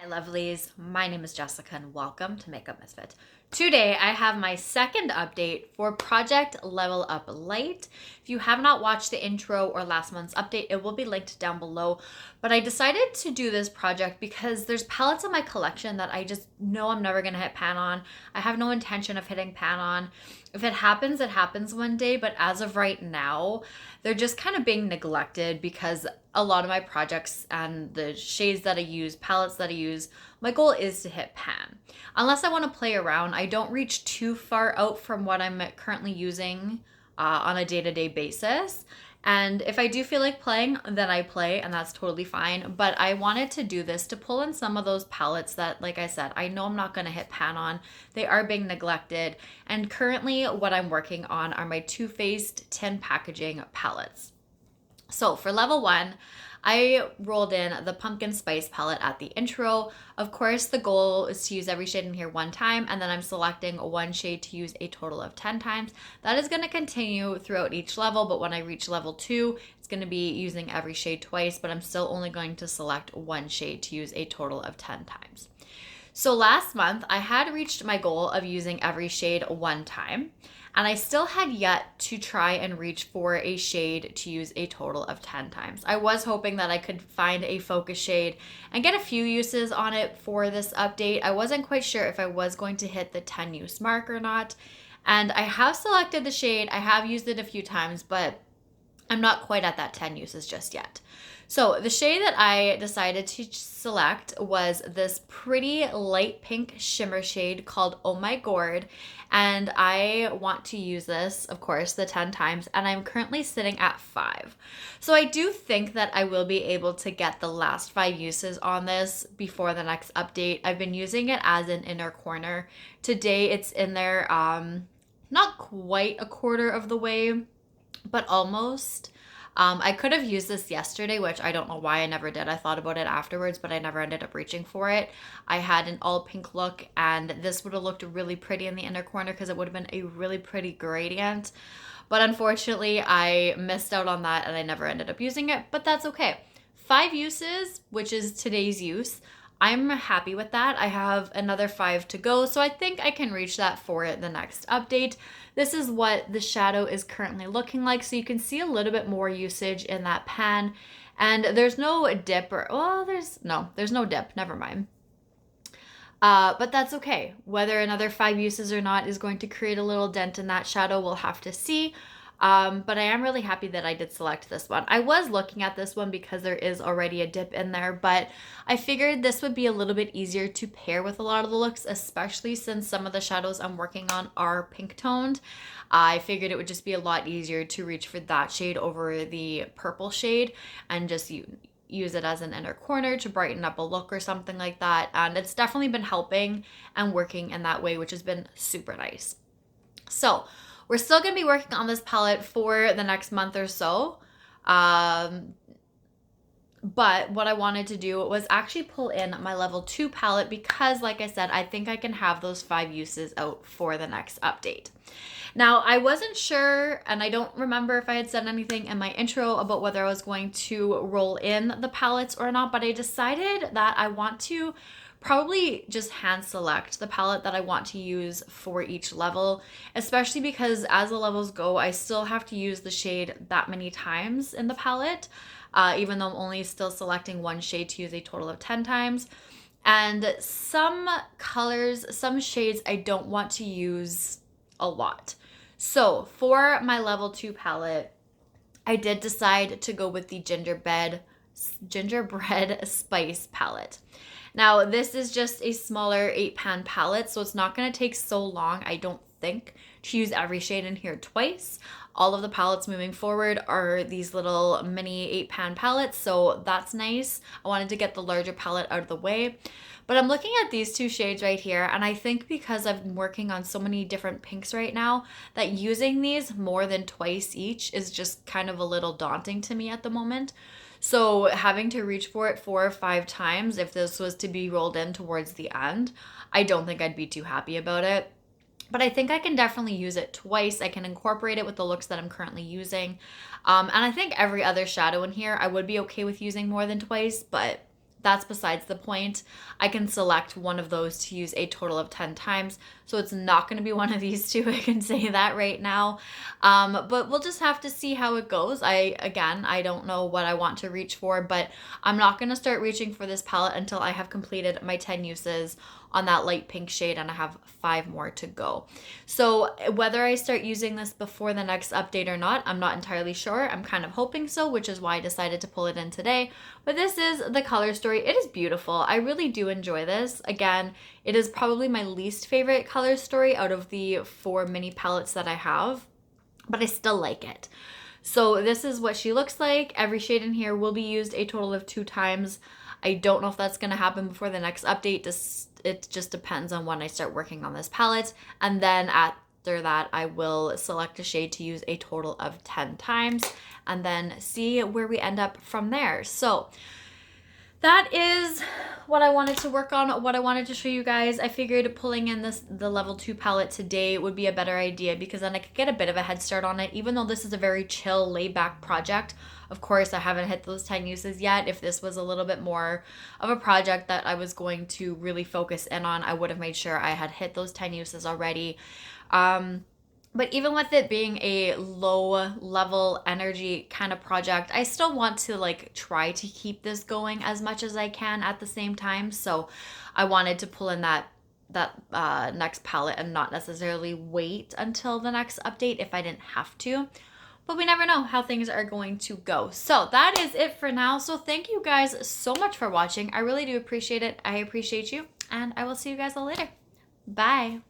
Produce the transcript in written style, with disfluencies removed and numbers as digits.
Hi lovelies, my name is Jessica and welcome to Makeup Misfit. Today I have my second update for Project Level Up Lite. If you have not watched the intro or last month's update, it will be linked down below. But I decided to do this project because there's palettes in my collection that I just know I'm never going to hit pan on. I have no intention of hitting pan on. If it happens one day. But as of right now, they're just kind of being neglected because a lot of my projects and the shades that I use, palettes that I use, my goal is to hit pan. Unless I want to play around, I don't reach too far out from what I'm currently using on a day-to-day basis. And if I do feel like playing, then I play, and that's totally fine. But I wanted to do this to pull in some of those palettes that, like I said, I know I'm not going to hit pan on. They are being neglected. And currently what I'm working on are my Too Faced tin packaging palettes. So for level 1, I rolled in the pumpkin spice palette at the intro. Of course, the goal is to use every shade in here one time, and then I'm selecting one shade to use a total of 10 times. That is going to continue throughout each level, but when I reach level 2, it's going to be using every shade twice, but I'm still only going to select one shade to use a total of 10 times. So last month, I had reached my goal of using every shade one time, and I still had yet to try and reach for a shade to use a total of 10 times. I was hoping that I could find a focus shade and get a few uses on it for this update. I wasn't quite sure if I was going to hit the 10 use mark or not, and I have selected the shade. I have used it a few times, but I'm not quite at that 10 uses just yet. So the shade that I decided to select was this pretty light pink shimmer shade called Oh My Gourd. And I want to use this, of course, the 10 times, and I'm currently sitting at 5. So I do think that I will be able to get the last 5 uses on this before the next update. I've been using it as an inner corner. Today it's in there, not quite a quarter of the way, but almost. I could have used this yesterday, which I don't know why I never did. I thought about it afterwards, but I never ended up reaching for it. I had an all pink look, and this would have looked really pretty in the inner corner because it would have been a really pretty gradient. But unfortunately, I missed out on that and I never ended up using it, but that's okay. 5 uses, which is today's use. I'm happy with that. I have another 5 to go, so I think I can reach that for the next update. This is what the shadow is currently looking like, so you can see a little bit more usage in that pan. And there's no dip there's no dip, never mind. But that's okay. Whether another 5 uses or not is going to create a little dent in that shadow, we'll have to see. But I am really happy that I did select this one. I was looking at this one because there is already a dip in there, but I figured this would be a little bit easier to pair with a lot of the looks, especially since some of the shadows I'm working on are pink toned. I figured it would just be a lot easier to reach for that shade over the purple shade and just use it as an inner corner to brighten up a look or something like that. And it's definitely been helping and working in that way, which has been super nice. So we're still going to be working on this palette for the next month or so. But what I wanted to do was actually pull in my level 2 palette because, like I said, I think I can have those 5 uses out for the next update. Now, I wasn't sure, and I don't remember if I had said anything in my intro about whether I was going to roll in the palettes or not, but I decided that I want to probably just hand select the palette that I want to use for each level, especially because as the levels go, I still have to use the shade that many times in the palette, even though I'm only still selecting one shade to use a total of 10 times. And some colors, some shades I don't want to use a lot. So for my level 2 palette, I did decide to go with the gingerbread spice palette. Now, this is just a smaller 8-pan palette, so it's not going to take so long, I don't think, to use every shade in here twice. All of the palettes moving forward are these little mini 8-pan palettes, so that's nice. I wanted to get the larger palette out of the way. But I'm looking at these 2 shades right here, and I think because I'm working on so many different pinks right now, that using these more than twice each is just kind of a little daunting to me at the moment. So having to reach for it 4 or 5 times, if this was to be rolled in towards the end, I don't think I'd be too happy about it. But I think I can definitely use it twice. I can incorporate it with the looks that I'm currently using. And I think every other shadow in here, I would be okay with using more than twice, but that's besides the point. I can select one of those to use a total of 10 times. So it's not going to be one of these two. I can say that right now. But we'll just have to see how it goes. I don't know what I want to reach for, but I'm not going to start reaching for this palette until I have completed my 10 uses on that light pink shade, and I have 5 more to go. So whether I start using this before the next update or not, I'm not entirely sure. I'm kind of hoping so, which is why I decided to pull it in today. But this is the color story. It is beautiful. I really do enjoy this. Again, it is probably my least favorite color story out of the 4 mini palettes that I have, but I still like it. So this is what she looks like. Every shade in here will be used a total of 2 times. I don't know if that's going to happen before the next update. It just depends on when I start working on this palette. And then after that, I will select a shade to use a total of 10 times and then see where we end up from there. So that is what I wanted to work on, what I wanted to show you guys. I figured pulling in the level 2 palette today would be a better idea because then I could get a bit of a head start on it, even though this is a very chill, laid back project. Of course, I haven't hit those 10 uses yet. If this was a little bit more of a project that I was going to really focus in on, I would have made sure I had hit those 10 uses already. But even with it being a low level energy kind of project, I still want to like try to keep this going as much as I can at the same time. So I wanted to pull in that next palette and not necessarily wait until the next update if I didn't have to. But we never know how things are going to go. So that is it for now. So thank you guys so much for watching. I really do appreciate it. I appreciate you, and I will see you guys all later. Bye.